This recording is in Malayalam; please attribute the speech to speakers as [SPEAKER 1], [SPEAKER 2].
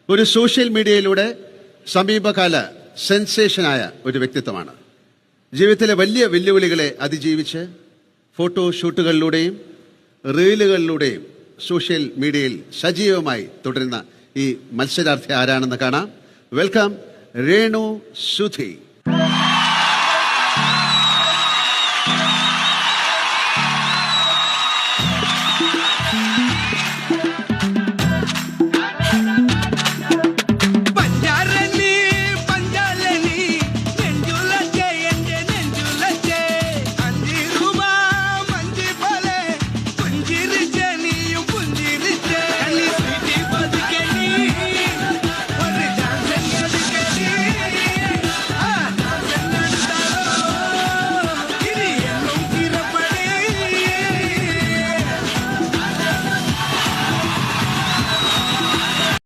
[SPEAKER 1] ഒരു സോഷ്യൽ മീഡിയയിലൂടെ സമീപകാല സെൻസേഷനായ ഒരു വ്യക്തിത്വമാണ്. ജീവിതത്തിലെ വലിയ വെല്ലുവിളികളെ അതിജീവിച്ച് ഫോട്ടോ ഷൂട്ടുകളിലൂടെയും റീലുകളിലൂടെയും സോഷ്യൽ മീഡിയയിൽ സജീവമായി തുടരുന്ന ഈ മത്സരാർത്ഥി ആരാണെന്ന് കാണാം. വെൽക്കം രേണു സുധി.